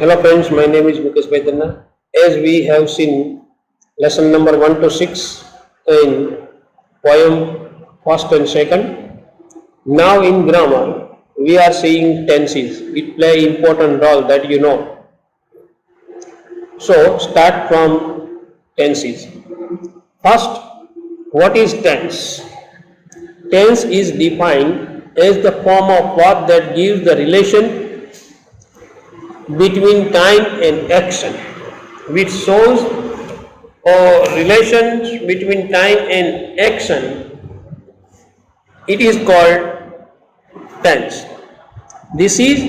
Hello friends, my name is Mukesh Baitanna. As we have seen lesson number 1 to 6 in poem first and second, now in grammar we are seeing tenses. It play important role that you know. So start from tenses. First, what is tense? Tense is defined as the form of verb that gives the relation between time and action, which shows relations between time and action. It is called tense. This is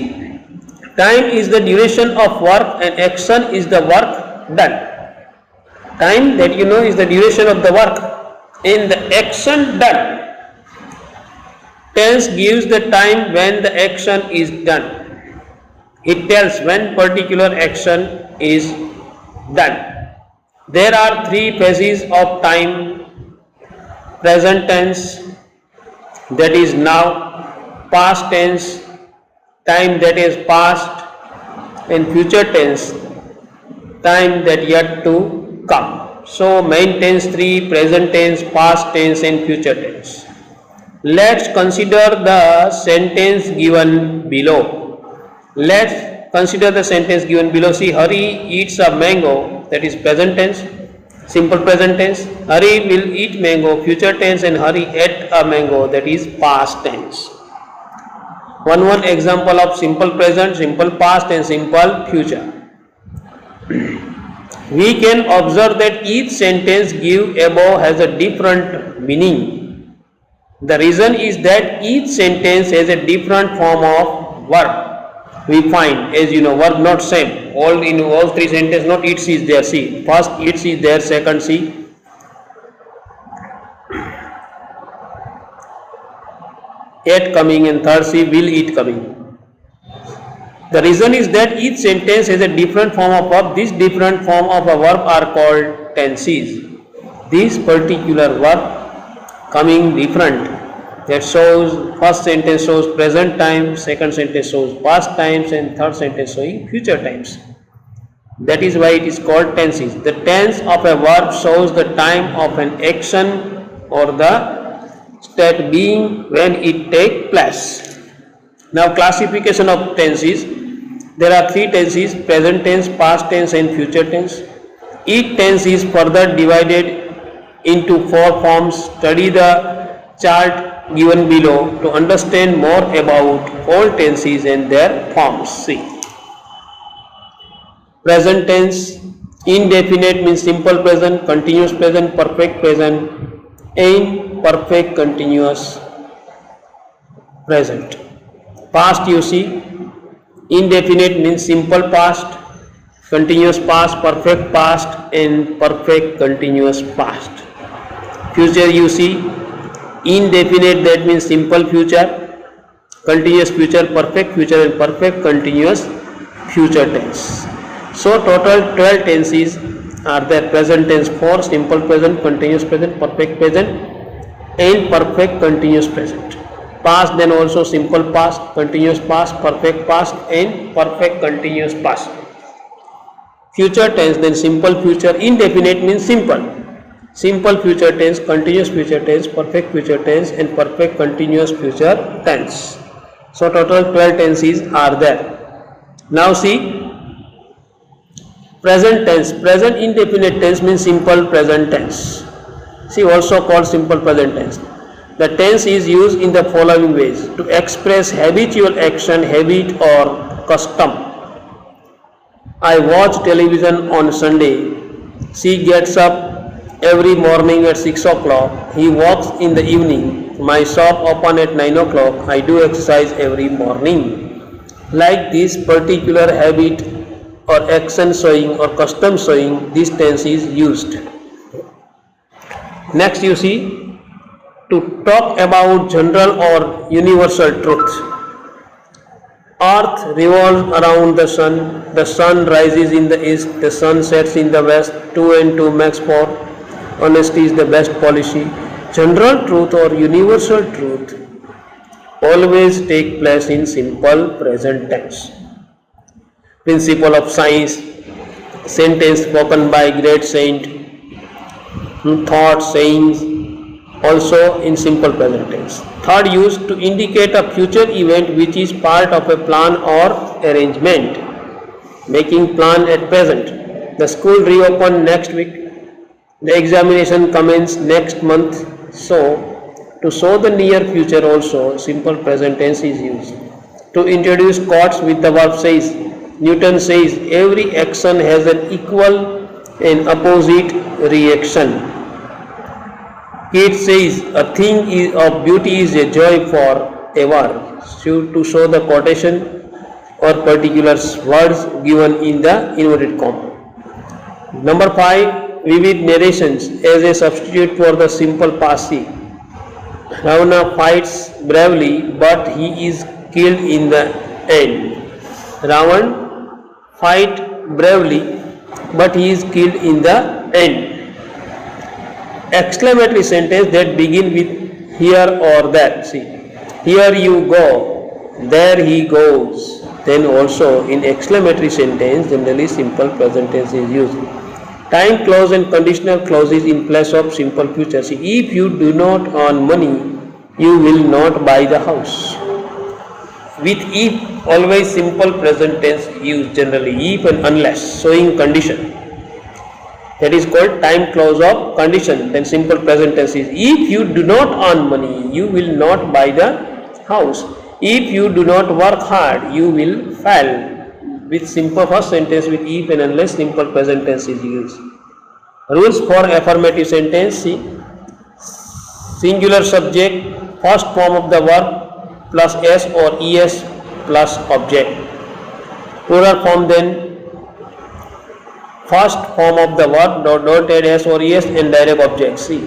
time is the duration of work and action is the work done. Time that you know is the duration of the work and the action done. Tense gives the time when the action is done. It tells when particular action is done. There are three phases of time: present tense, that is now; past tense, time that is past; and future tense, time that yet to come. So main tense 3, present tense, past tense and future tense. Let's consider the sentence given below. Let's consider the sentence given below. See, Hari eats a mango, that is present tense, simple present tense. Hari will eat mango, future tense, and Hari ate a mango, that is past tense. One example of simple present, simple past and simple future. We can observe that each sentence given above has a different meaning. The reason is that each sentence has a different form of verb. We find, as you know, verb not same. All in all three sentences, not eats is there. See, first eats is there, second see. Ate coming, and third see will eat coming. The reason is that each sentence has a different form of verb. These different form of a verb are called tenses. This particular verb coming different, that shows first sentence shows present time, second sentence shows past times, and third sentence showing future times. That is why it is called tenses. The tense of a verb shows the time of an action or the state being when it takes place. Now classification of tenses. There are three tenses: present tense, past tense and future tense. Each tense is further divided into 4 forms. Study the chart given below to understand more about all tenses and their forms. See, present tense, indefinite means simple present, continuous present, perfect present, and perfect continuous present. Past, you see, indefinite means simple past, continuous past, perfect past, and perfect continuous past. Future, you see, indefinite, that means simple future, continuous future, perfect future, and perfect continuous future tense. So total 12 tenses are there: present tense 4, simple present, continuous present, perfect present, and perfect continuous present. Past, then also simple past, continuous past, perfect past, and perfect continuous past. Future tense, then simple future. Indefinite means simple. Simple future tense, continuous future tense, perfect future tense, and perfect continuous future tense. So total 12 tenses are there. Now see, present tense. Present indefinite tense means simple present tense. See, also called simple present tense. The tense is used in the following ways: to express habitual action, habit, or custom. I watch television on Sunday. She gets up every morning at 6 o'clock. He walks in the evening. My shop open at 9 o'clock. I do exercise every morning. Like this particular habit or action showing or custom showing, this tense is used. Next, you see, to talk about general or universal truth. Earth revolves around the sun rises in the east, the sun sets in the west, 2 and 2 makes 4, honesty is the best policy. General truth or universal truth always take place in simple present tense. principle of science, sentence spoken by great saint, thoughts, sayings, also in simple present tense. Third, used to indicate a future event which is part of a plan or arrangement. Making plan at present. The school reopen next week. The examination commence next month. So, to show the near future also, simple present tense is used. To introduce quotes with the verb says, Newton says, every action has an equal and opposite reaction. Keats says, a thing of beauty is a joy forever. So, to show the quotation or particular words given in the inverted comma. Number 5, vivid narrations as a substitute for the simple passive. Ravana fights bravely, but he is killed in the end. Ravan fight bravely, but he is killed in the end. Exclamatory sentence that begin with here or there. See, here you go, there he goes. Then also in exclamatory sentence, generally simple present tense is used. Time clause and conditional clauses in place of simple future. See, if you do not earn money, you will not buy the house. With if, always simple present tense used generally, if and unless, showing condition. That is called time clause of condition. Then simple present tense is, if you do not earn money, you will not buy the house. If you do not work hard, you will fail. With simple first sentence with if and unless, simple present tense is used. Rules for affirmative sentence. See, singular subject, first form of the verb plus s or es plus object. Plural form then, first form of the verb, don't add s or es and direct object. See,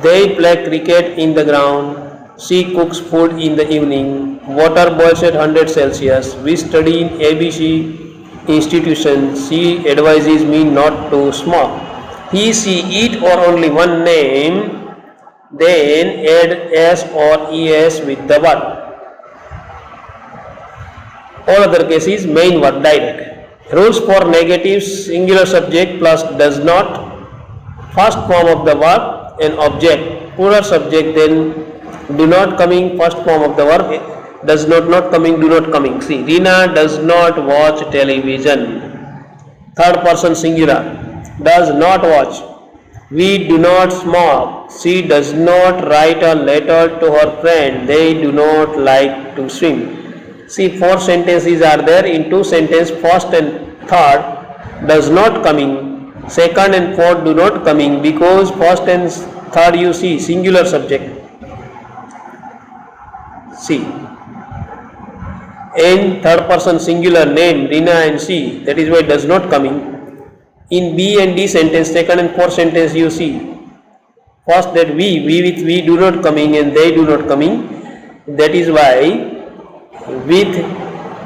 they play cricket in the ground. She cooks food in the evening. Water boils at 100 Celsius. We study in ABC institution. She advises me not to smoke. He, she, it or only one name. Then add s or es with the verb. All other cases main verb direct. Rules for negative singular subject plus does not. First form of the verb and object. Plural subject then do not coming, first form of the verb, does not coming, do not coming. See, Rina does not watch television. Third person singular, does not watch. We do not smoke. She does not write a letter to her friend. They do not like to swim. See, 4 sentences are there. In 2 sentences, first and third does not coming. Second and fourth do not coming, because first and third you see singular subject. See, in third person singular name Rina and she, that is why does not coming. In B and D sentence, second and fourth sentence you see first that we with we do not coming and they do not coming. That is why with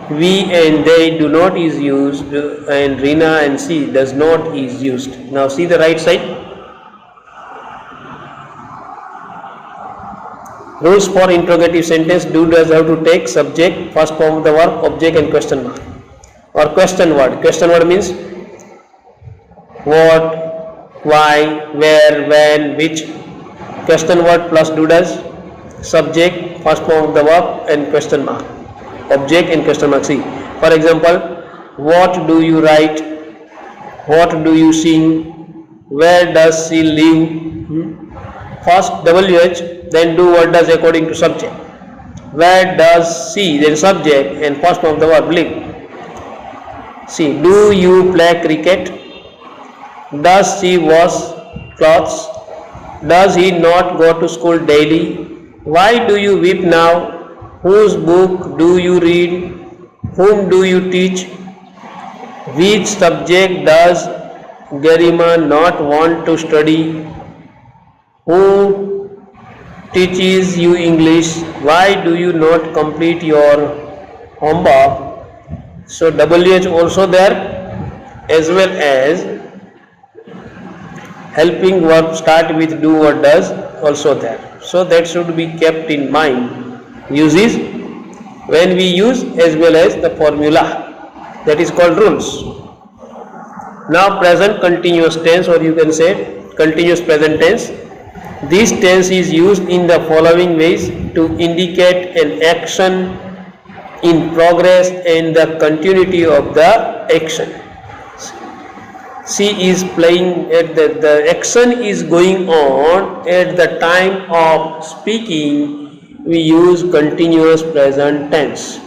we and they do not is used and Rina and she does not is used. Now see the right side. Rules for interrogative sentence. Do does have to take subject, first form of the verb, object and question mark or question word. Question word means what, why, where, when, which. Question word plus do does, subject, first form of the verb and question mark, object and question mark. See, for example, what do you write, what do you sing, where does she live. First WH, then do what does according to subject. Where does she, then subject and first form of the verb live. See, do you play cricket? Does she wash clothes? Does he not go to school daily? Why do you weep now? Whose book do you read? Whom do you teach? Which subject does Garima not want to study? Who teaches you English? Why do you not complete your homework? So WH also there, as well as helping verb start with do or does also there. So that should be kept in mind. Uses when we use as well as the formula. That is called rules. Now present continuous tense, or you can say continuous present tense. This tense is used in the following ways to indicate an action in progress and the continuity of the action. She is playing at the action is going on at the time of speaking. We use continuous present tense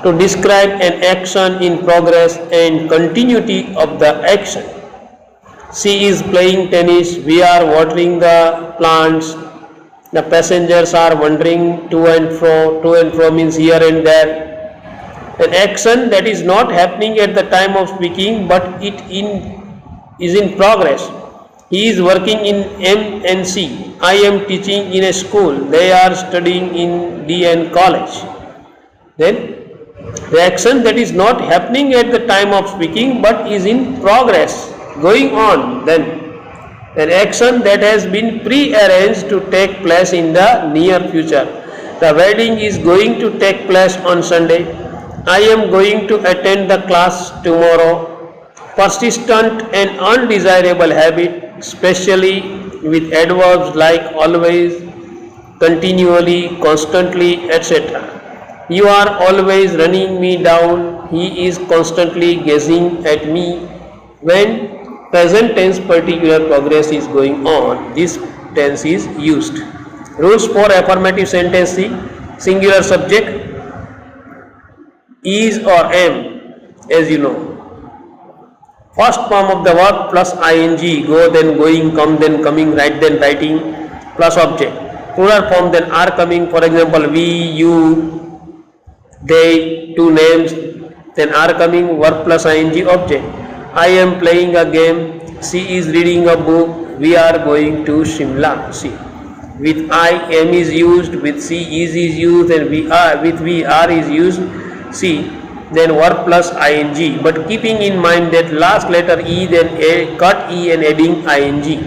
to describe an action in progress and continuity of the action. She is playing tennis, we are watering the plants, the passengers are wandering to and fro means here and there. An action that is not happening at the time of speaking, but is in progress. He is working in MNC. I am teaching in a school. They are studying in DN college. Then the action that is not happening at the time of speaking, but is in progress, going on. Then an action that has been pre-arranged to take place in the near future. The wedding is going to take place on Sunday. I am going to attend the class tomorrow. Persistent and undesirable habit, especially with adverbs like always, continually, constantly, etc. You are always running me down. He is constantly gazing at me. When present tense particular progress is going on, this tense is used. Rules for affirmative sentence C. Singular subject is or am, as you know. First form of the verb plus ing, go then going, come then coming, write then writing, plus object. Plural form then are coming, for example we, you, they, two names, then are coming, verb plus ing, object. I am playing a game, she is reading a book, we are going to Shimla. See, with I am is used, with she is used, and we are with we are is used. See, then verb plus ing, but keeping in mind that last letter e, then cut e and adding ing.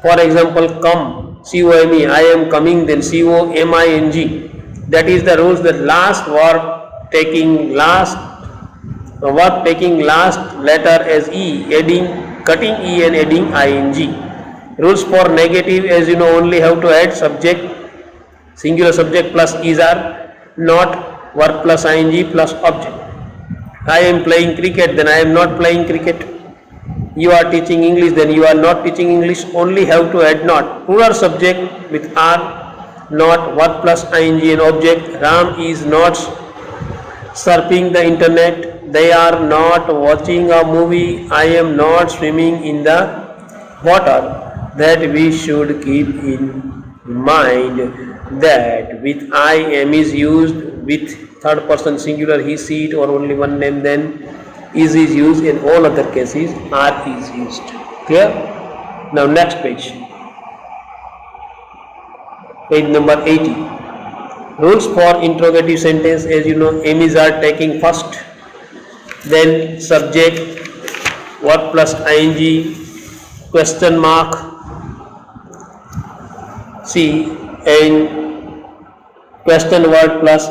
For example, come, C-O-M-E, I am coming, then C-O-M-I-N-G. That is the rules that last verb taking last letter as e, cutting e and adding ing. Rules for negative, as you know, only have to add subject, singular subject plus is are, not verb plus ing plus object. I am playing cricket, then I am not playing cricket. You are teaching English, then you are not teaching English, only have to add not. Plural subject with are, not, verb plus ing and object. Ram is not surfing the internet, they are not watching a movie, I am not swimming in the water. That we should keep in mind that with I am is used with third person singular, he, she, it, or only one name, then is used. In all other cases are is used. Clear? Now next page number 80. Rules for interrogative sentence, as you know, am is are taking first, then subject, verb plus ing, question mark, see, and question word plus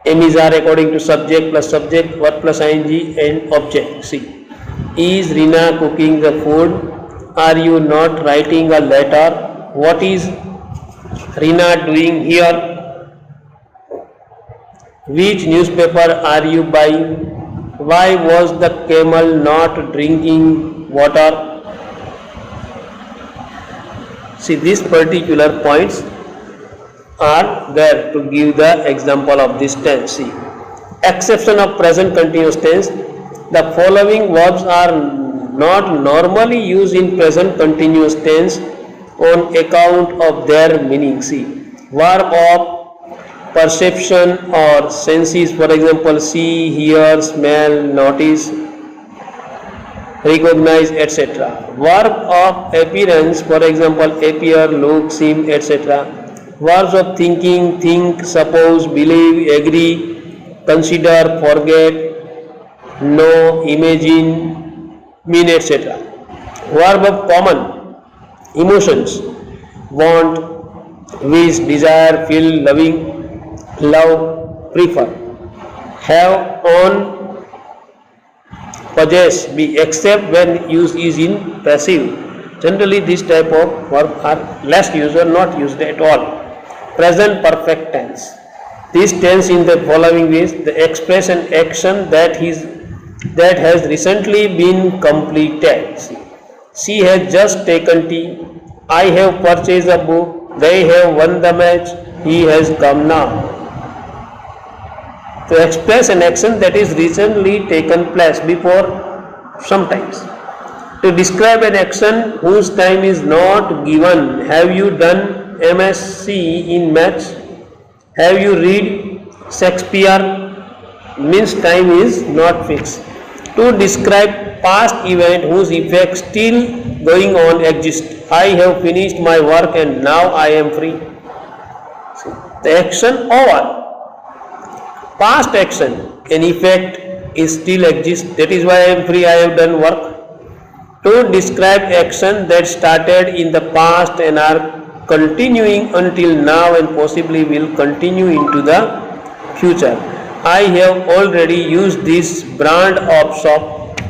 am is are according to subject plus subject, verb plus ing and object. See, is Rina cooking the food? Are you not writing a letter? What is Rina doing here? Which newspaper are you buying? Why was the camel not drinking water? See, these particular points are there to give the example of this tense. See, exception of present continuous tense. The following verbs are not normally used in present continuous tense on account of their meaning. See, verb of perception or senses, for example, see, hear, smell, notice, recognize, etc. Verb of appearance, for example, appear, look, seem, etc. Verbs of thinking, think, suppose, believe, agree, consider, forget, know, imagine, mean, etc. Verb of common emotions, want, wish, desire, feel, loving, love, prefer, have, on possess be except when use is in passive. Generally this type of verb are less used or not used at all. Present perfect tense. This tense in the following ways: the express an action that has recently been completed. She has just taken tea. I have purchased a book. They have won the match. He has come now. To express an action that is recently taken place before sometimes. To describe an action whose time is not given. Have you done MSc in maths? Have you read Shakespeare? Means time is not fixed. To describe past event whose effect still going on exist. I have finished my work and now I am free. The action over. Past action, an effect is still exists. That is why I am free, I have done work. To describe action that started in the past and are continuing until now and possibly will continue into the future. I have already used this brand of soap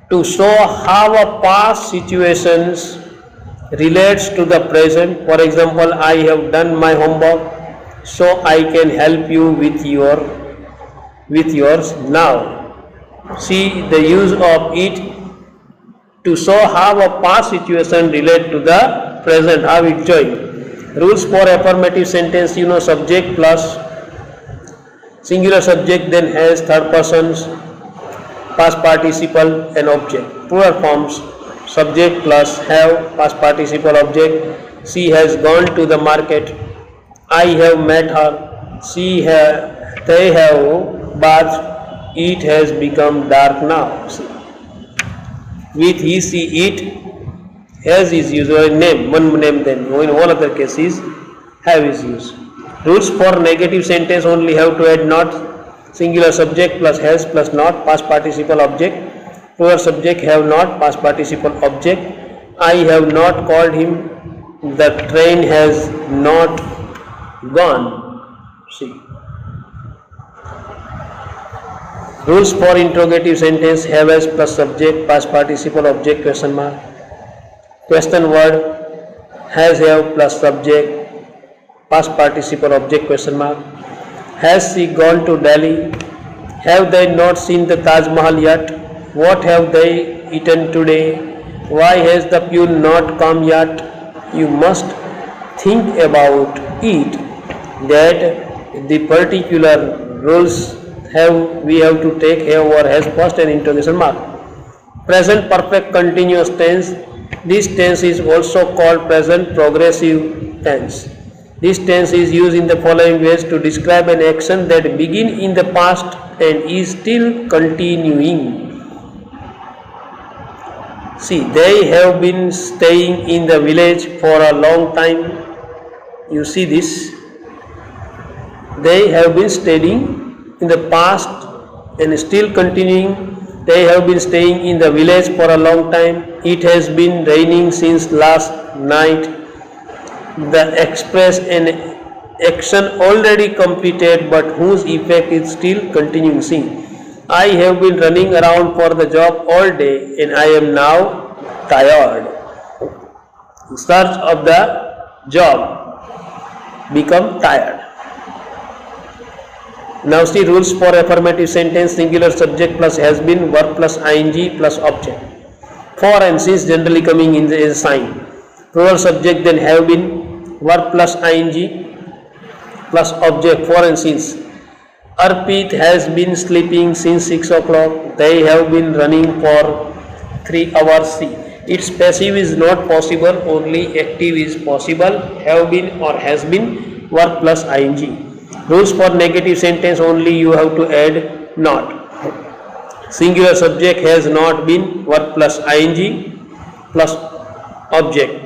to show how a past situations relates to the present. For example, I have done my homework, so I can help you with yours now. See the use of it to show how a past situation relate to the present, how it join. Rules for affirmative sentence: subject plus singular subject, then has third persons, past participle and object. Plural forms: subject plus have, past participle, object. She has gone to the market. I have met her. They have bathed. It has become dark now. With he, she, it, has is used, or name, one name then. In all other cases, have is used. Rules for negative sentence: only have to add not, singular subject plus has plus not, past participle, object. Plural subject have not, past participle, object. I have not called him. The train has not gone. See. Rules for interrogative sentence: have as plus subject, past participle, object, question mark. Question word: has have plus subject, past participle, object, question mark. Has she gone to Delhi? Have they not seen the Taj Mahal yet? What have they eaten today? Why has the peon not come yet? You must think about it, that the particular rules we have to take have or has first an interrogation mark. Present perfect continuous tense: this tense is also called present progressive tense. This tense is used in the following ways to describe an action that began in the past and is still continuing. See, they have been staying in the village for a long time. You see this? They have been staying in the past and still continuing. They have been staying in the village for a long time. It has been raining since last night. The express an action already completed but whose effect is still continuing. See, I have been running around for the job all day and I am now tired. In search of the job, become tired. Now see rules for affirmative sentence: singular subject plus has been, verb plus ing plus object. For and since generally coming in as a sign. Plural subject then have been, verb plus ing plus object, for and since. Arpit has been sleeping since 6 o'clock. They have been running for 3 hours. See, its passive is not possible, only active is possible. Have been or has been, verb plus ing. Rules for negative sentence: only you have to add not. Singular subject has not been, verb plus ing plus object.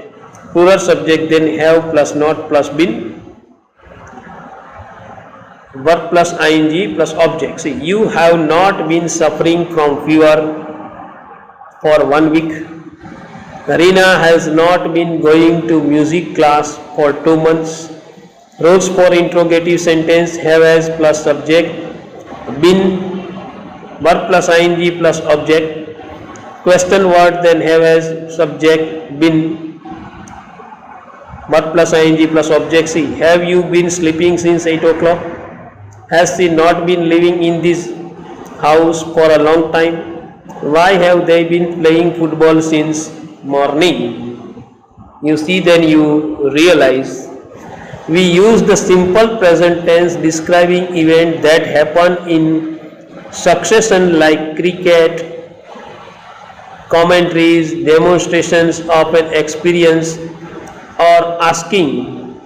Plural subject then have plus not plus been, verb plus ing plus object. See, you have not been suffering from fever for 1 week. Karina has not been going to music class for 2 months. Rules for interrogative sentence: have as plus subject, been verb plus ing plus object, question word, then have as subject, been, verb plus ing plus object. See, have you been sleeping since 8 o'clock? Has she not been living in this house for a long time? Why have they been playing football since morning? You see, then you realize we use the simple present tense describing events that happen in succession like cricket, commentaries, demonstrations of an experience, or asking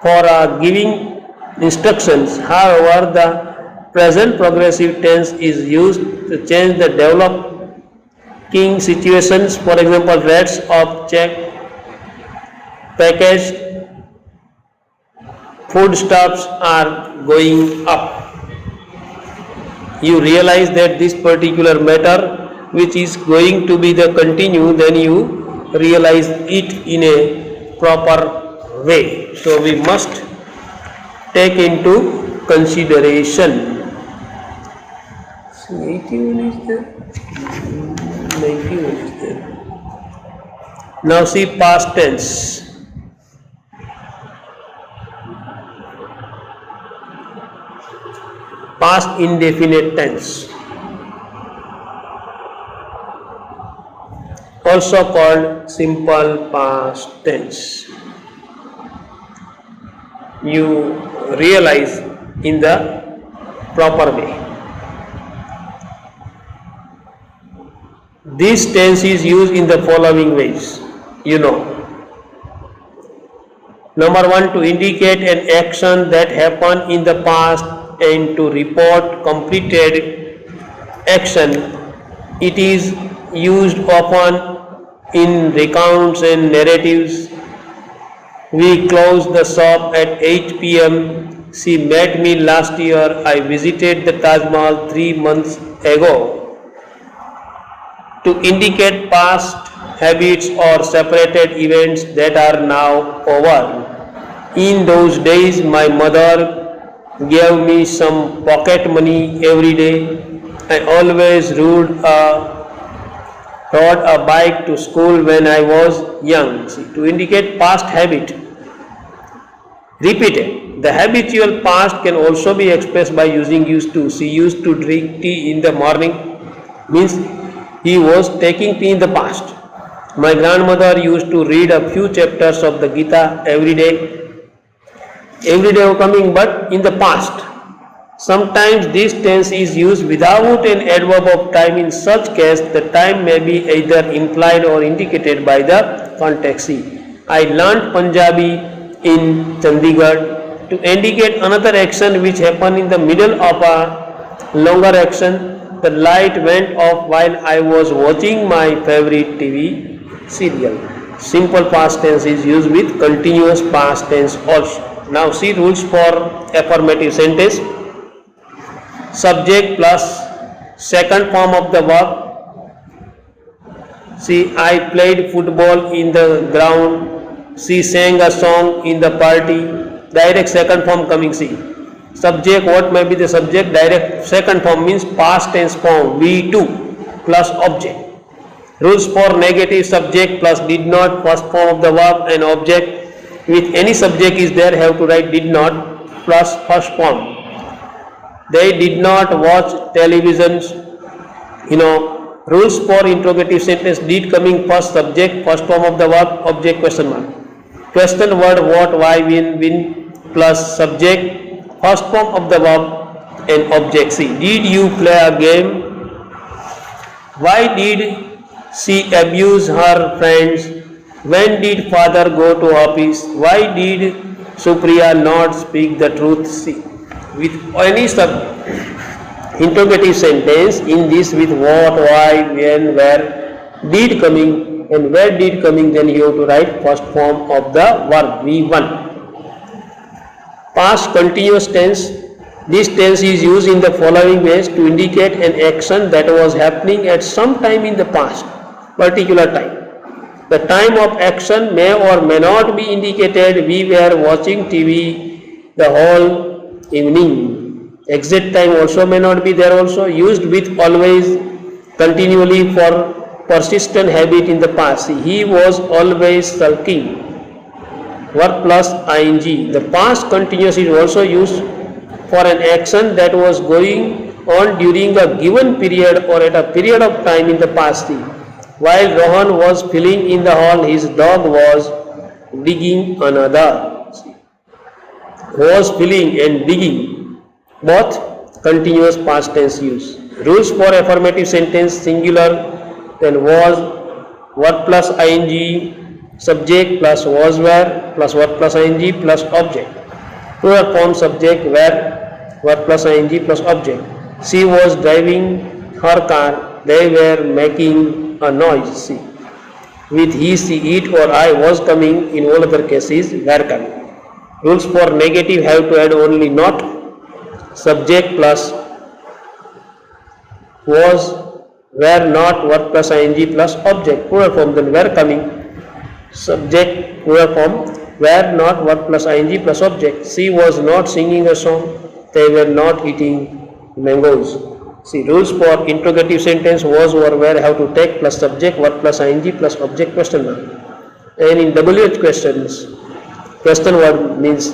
for giving instructions. However, the present progressive tense is used to change the developing situations. For example, rates of check, packaged foodstuffs are going up. You realize that this particular matter which is going to be the continue, then you realize it in a proper way. So we must take into consideration. 81 is there, 91 is there. Now see past tense. Past indefinite tense, also called simple past tense. You realize in the proper way. This tense is used in the following ways. Number one, to indicate an action that happened in the past and to report completed action. It is used often in recounts and narratives. We closed the shop at 8 p.m. She met me last year. I visited the Taj Mahal 3 months ago. To indicate past habits or separated events that are now over. In those days, my mother gave me some pocket money every day. I always rode a bike to school when I was young. See, to indicate past habit. Repeated. The habitual past can also be expressed by using used to. She used to drink tea in the morning, means he was taking tea in the past. My grandmother used to read a few chapters of the Gita every day. Every day coming, but in the past. Sometimes this tense is used without an adverb of time. In such case, the time may be either implied or indicated by the context. See, I learnt Punjabi in Chandigarh. To indicate another action which happened in the middle of a longer action. The light went off while I was watching my favorite TV serial. Simple past tense is used with continuous past tense also. Now see rules for affirmative sentence. Subject plus second form of the verb. See, I played football in the ground. She sang a song in the party. Direct second form coming. See, subject, what may be the subject? Direct second form means past tense form, V2 plus object. Rules for negative subject plus did not, first form of the verb and object. With any subject is there, have to write did not plus first form. They did not watch televisions. Rules for interrogative sentence. Did coming first, subject, first form of the verb, object, question mark. Question word what, why, when plus subject, first form of the verb and object. See, did you play a game? Why did she abuse her friends? When did father go to office? Why did Supriya not speak the truth? See, with any interrogative sentence, in this with what, why, when, where, did coming and where did coming, then you have to write first form of the verb, V1. Past continuous tense. This tense is used in the following ways to indicate an action that was happening at some time in the past, particular time. The time of action may or may not be indicated. We were watching TV the whole evening. Exact time also may not be there also. Used with always, continually, for persistent habit in the past. See, he was always sulking. Verb plus ing. The past continuous is also used for an action that was going on during a given period or at a period of time in the past. While Rohan was filling in the hall, his dog was digging another. Was filling and digging, both continuous past tense use. Rules for affirmative sentence singular, then was, verb plus ing, subject plus was were plus verb plus ing plus object. Plural form subject were, verb plus ing plus object. She was driving her car, they were making a noise. See, with he, she, it or I was coming, in all other cases were coming. Rules for negative have to add only not, subject plus was, were not, verb plus ing plus object. Plural form then were coming, subject, plural form, were not, verb plus ing plus object. She was not singing a song, they were not eating mangoes. See, rules for interrogative sentence was or were have to take plus subject, verb plus ing plus object, question mark. And in WH questions, question word means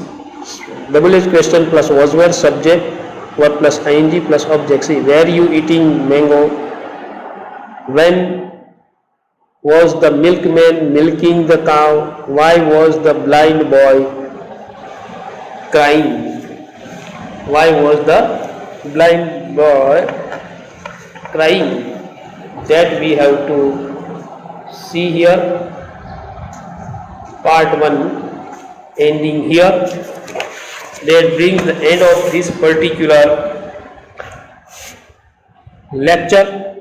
WH question plus was were subject, verb plus ing plus object. See, were you eating mango? When was the milkman milking the cow? Why was the blind boy crying? Why was the blind boy crying? That we have to see here. Part 1 ending here. That brings the end of this particular lecture.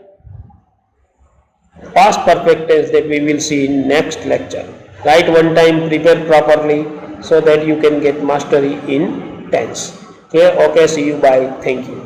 Past perfect tense that we will see in next lecture. Write one time, prepare properly so that you can get mastery in tense. Okay, see you, bye, thank you.